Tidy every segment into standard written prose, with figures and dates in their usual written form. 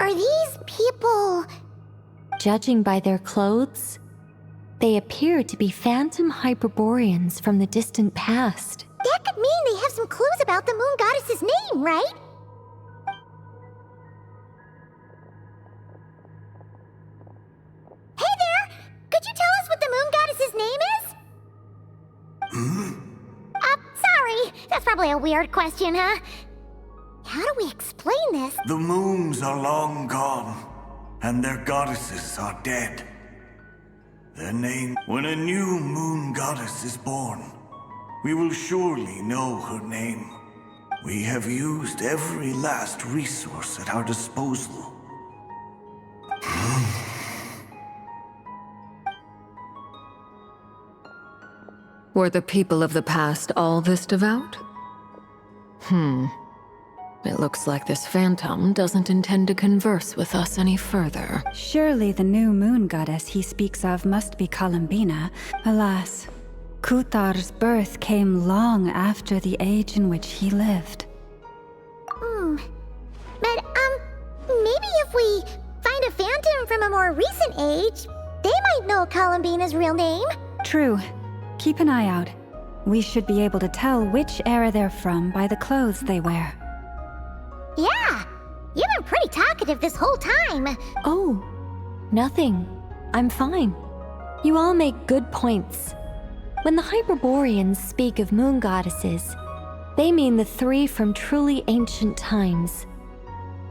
Are these people... Judging by their clothes, they appear to be phantom Hyperboreans from the distant past. That could mean they have some clues about the moon goddess's name, right? Hey there! Could you tell us what the moon goddess's name is? Sorry. That's probably a weird question, huh? How do we explain this? The moons are long gone, and their goddesses are dead. Their name... When a new moon goddess is born, we will surely know her name. We have used every last resource at our disposal. Were the people of the past all this devout? It looks like this phantom doesn't intend to converse with us any further. Surely the new moon goddess he speaks of must be Columbina. Alas, Kuthar's birth came long after the age in which he lived. But, maybe if we find a phantom from a more recent age, they might know Columbina's real name. True. Keep an eye out. We should be able to tell which era they're from by the clothes they wear. Yeah, you've been pretty talkative this whole time. Oh, nothing. I'm fine. You all make good points. When the Hyperboreans speak of moon goddesses, they mean the three from truly ancient times.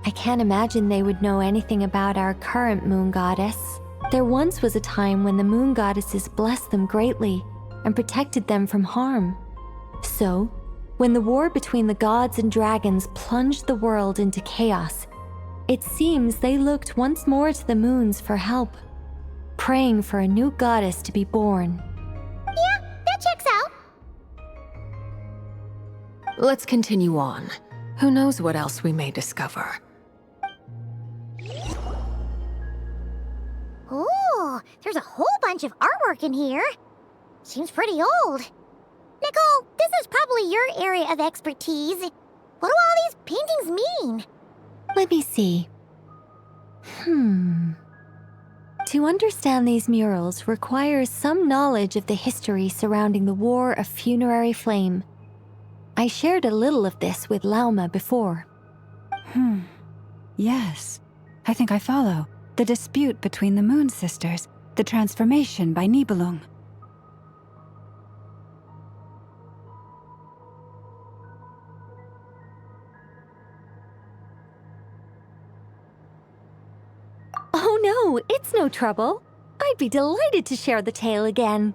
I can't imagine they would know anything about our current moon goddess. There once was a time when the moon goddesses blessed them greatly and protected them from harm. So, when the war between the gods and dragons plunged the world into chaos, it seems they looked once more to the moons for help, praying for a new goddess to be born. Yeah, that checks out. Let's continue on. Who knows what else we may discover? Ooh, there's a whole bunch of artwork in here. Seems pretty old. Nicole, this is probably your area of expertise. What do all these paintings mean? Let me see. To understand these murals requires some knowledge of the history surrounding the War of Funerary Flame. I shared a little of this with Lauma before. Yes. I think I follow. The dispute between the Moon Sisters, the transformation by Nibelung. Oh no, it's no trouble. I'd be delighted to share the tale again.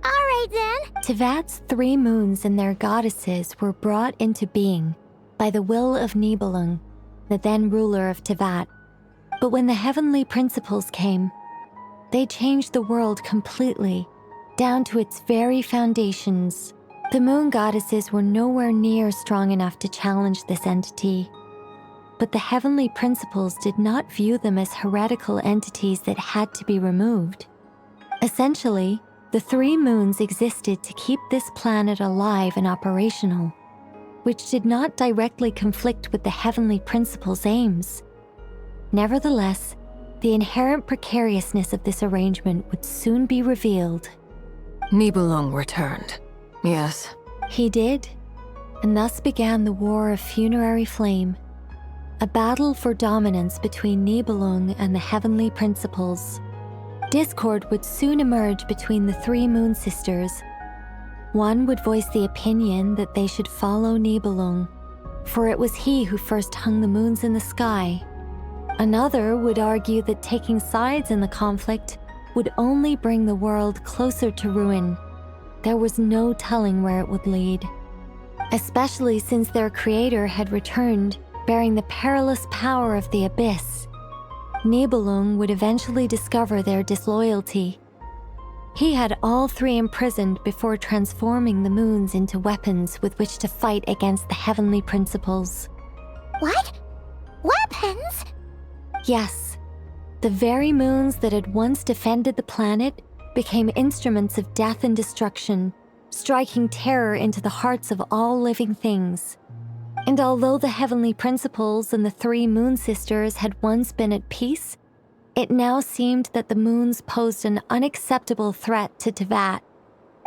Alright then. Teyvat's 3 moons and their goddesses were brought into being by the will of Nibelung, the then ruler of Teyvat. But when the heavenly principles came, they changed the world completely, down to its very foundations. The moon goddesses were nowhere near strong enough to challenge this entity. But the heavenly principles did not view them as heretical entities that had to be removed. Essentially, the 3 moons existed to keep this planet alive and operational, which did not directly conflict with the heavenly principles' aims. Nevertheless, the inherent precariousness of this arrangement would soon be revealed. Nibelung returned. Yes. He did, and thus began the War of Funerary Flame, a battle for dominance between Nibelung and the heavenly principles. Discord would soon emerge between the 3 moon sisters. One would voice the opinion that they should follow Nibelung, for it was he who first hung the moons in the sky. Another would argue that taking sides in the conflict would only bring the world closer to ruin. There was no telling where it would lead, especially since their creator had returned, bearing the perilous power of the abyss. Nibelung would eventually discover their disloyalty. He had all 3 imprisoned before transforming the moons into weapons with which to fight against the heavenly principles. What? Weapons? Yes, the very moons that had once defended the planet became instruments of death and destruction, striking terror into the hearts of all living things. And although the heavenly principles and the three moon sisters had once been at peace, it now seemed that the moons posed an unacceptable threat to Teyvat.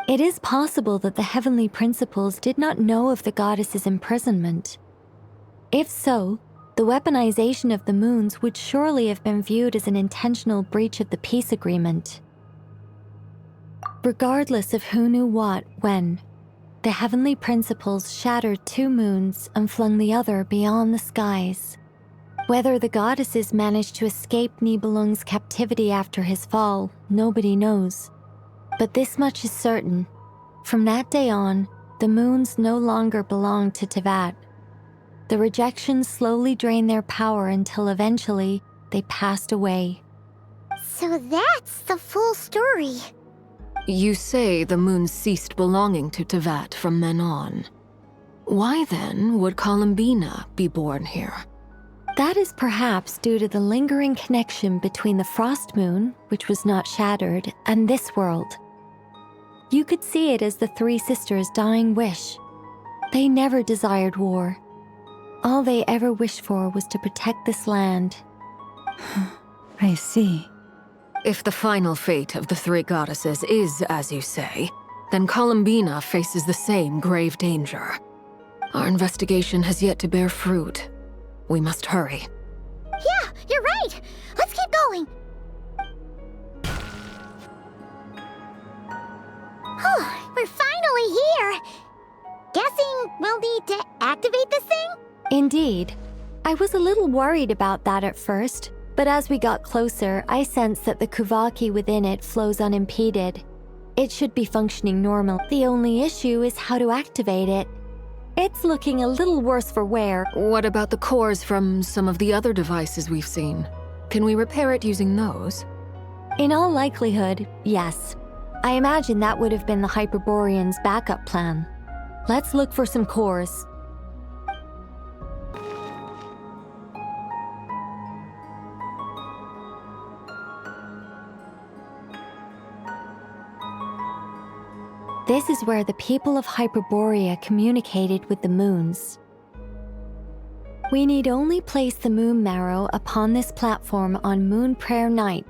It is possible that the heavenly principles did not know of the goddess's imprisonment. If so, the weaponization of the moons would surely have been viewed as an intentional breach of the peace agreement. Regardless of who knew what, when, the heavenly principles shattered two moons and flung the other beyond the skies. Whether the goddesses managed to escape Nibelung's captivity after his fall, nobody knows. But this much is certain. From that day on, the moons no longer belonged to Teyvat. The rejection slowly drained their power until eventually they passed away. So that's the full story. You say the moon ceased belonging to Teyvat from then on. Why then would Columbina be born here? That is perhaps due to the lingering connection between the frost moon, which was not shattered, and this world. You could see it as the three sisters' dying wish. They never desired war. All they ever wished for was to protect this land. I see. If the final fate of the three goddesses is as you say, then Columbina faces the same grave danger. Our investigation has yet to bear fruit. We must hurry. Yeah, you're right. Let's keep going. We're finally here. Guessing we'll need to activate this thing? Indeed. I was a little worried about that at first, but as we got closer, I sensed that the Kuvaki within it flows unimpeded. It should be functioning normal. The only issue is how to activate it. It's looking a little worse for wear. What about the cores from some of the other devices we've seen? Can we repair it using those? In all likelihood, yes. I imagine that would have been the Hyperborean's backup plan. Let's look for some cores. This is where the people of Hyperborea communicated with the moons. We need only place the moon marrow upon this platform on Moon Prayer Night,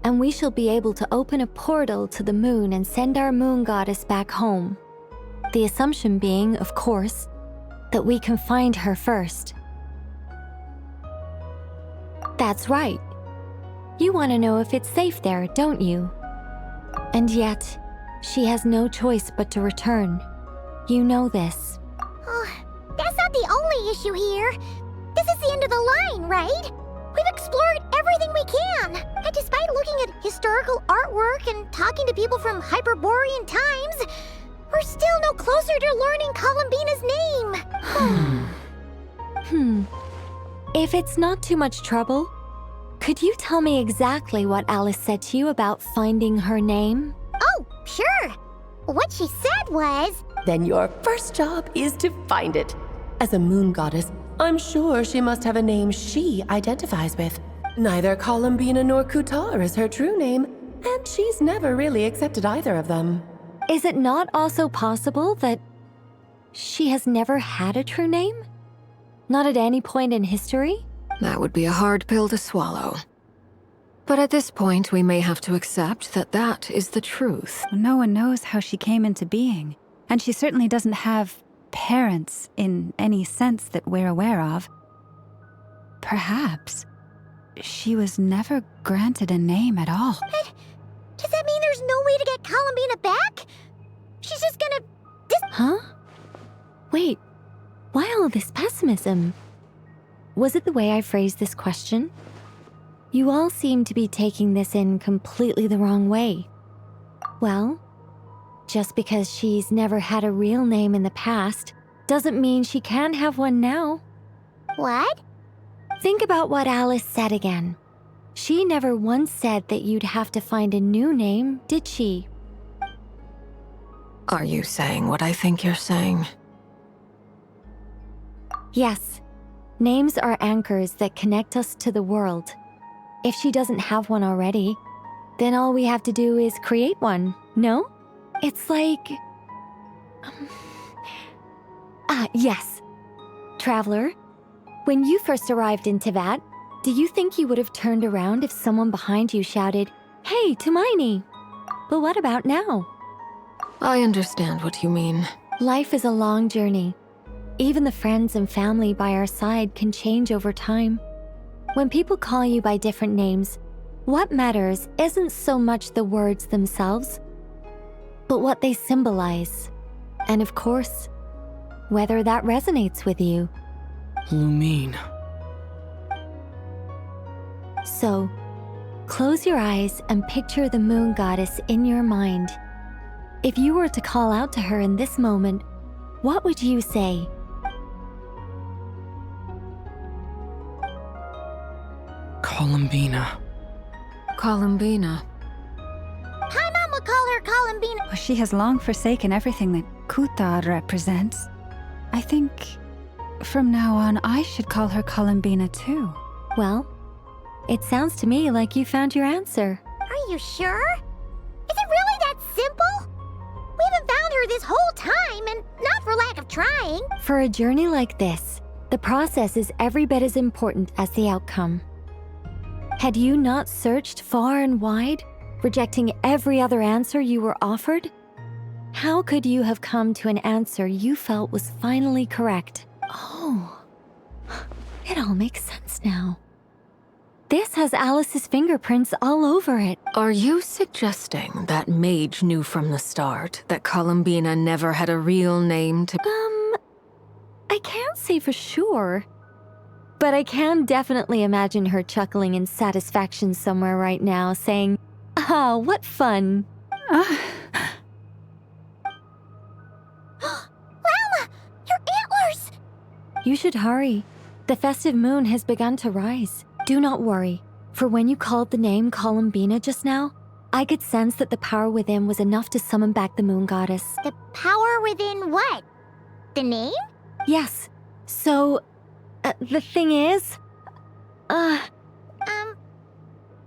and we shall be able to open a portal to the moon and send our moon goddess back home. The assumption being, of course, that we can find her first. That's right. You want to know if it's safe there, don't you? And yet, she has no choice but to return. You know this. That's not the only issue here. This is the end of the line, right? We've explored everything we can. And despite looking at historical artwork and talking to people from Hyperborean times, we're still no closer to learning Columbina's name. If it's not too much trouble, could you tell me exactly what Alice said to you about finding her name? Oh, sure. What she said was... Then your first job is to find it. As a moon goddess, I'm sure she must have a name she identifies with. Neither Columbina nor Kutar is her true name, and she's never really accepted either of them. Is it not also possible that she has never had a true name? Not at any point in history? That would be a hard pill to swallow. But at this point, we may have to accept that that is the truth. No one knows how she came into being, and she certainly doesn't have parents in any sense that we're aware of. Perhaps she was never granted a name at all. But does that mean there's no way to get Columbina back? She's just gonna... Huh? Wait, why all this pessimism? Was it the way I phrased this question? You all seem to be taking this in completely the wrong way. Well, just because she's never had a real name in the past doesn't mean she can't have one now. What? Think about what Alice said again. She never once said that you'd have to find a new name, did she? Are you saying what I think you're saying? Yes. Names are anchors that connect us to the world. If she doesn't have one already, then all we have to do is create one, no? It's like... yes. Traveler, when you first arrived in Teyvat, do you think you would have turned around if someone behind you shouted, "Hey, Tumaini"? But what about now? I understand what you mean. Life is a long journey. Even the friends and family by our side can change over time. When people call you by different names, what matters isn't so much the words themselves, but what they symbolize. And of course, whether that resonates with you. Lumine. So, close your eyes and picture the moon goddess in your mind. If you were to call out to her in this moment, what would you say? Columbina. Columbina. Paimon would call her Columbina. She has long forsaken everything that Kuthar represents. I think from now on I should call her Columbina too. Well, it sounds to me like you found your answer. Are you sure? Is it really that simple? We haven't found her this whole time, and not for lack of trying. For a journey like this, the process is every bit as important as the outcome. Had you not searched far and wide, rejecting every other answer you were offered? How could you have come to an answer you felt was finally correct? Oh, it all makes sense now. This has Alice's fingerprints all over it. Are you suggesting that Mage knew from the start that Columbina never had a real name to— I can't say for sure, but I can definitely imagine her chuckling in satisfaction somewhere right now, saying, "Ah, what fun." Llama, your antlers! You should hurry. The festive moon has begun to rise. Do not worry, for when you called the name Columbina just now, I could sense that the power within was enough to summon back the moon goddess. The power within what? The name? Yes. So, the thing is,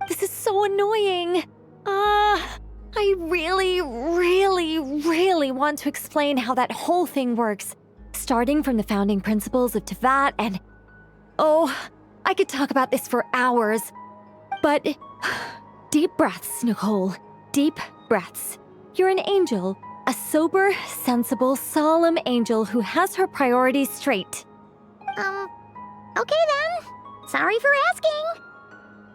this is so annoying. I really, really, really want to explain how that whole thing works, starting from the founding principles of Teyvat and... Oh, I could talk about this for hours, but deep breaths, Nicole. Deep breaths. You're an angel, a sober, sensible, solemn angel who has her priorities straight. Okay then. Sorry for asking.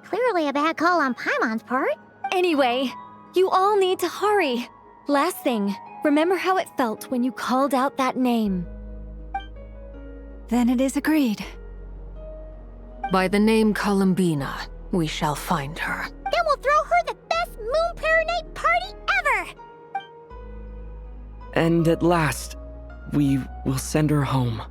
Clearly a bad call on Paimon's part. Anyway, you all need to hurry. Last thing, remember how it felt when you called out that name. Then it is agreed. By the name Columbina, we shall find her. Then we'll throw her the best Moon Pair Night party ever! And at last, we will send her home.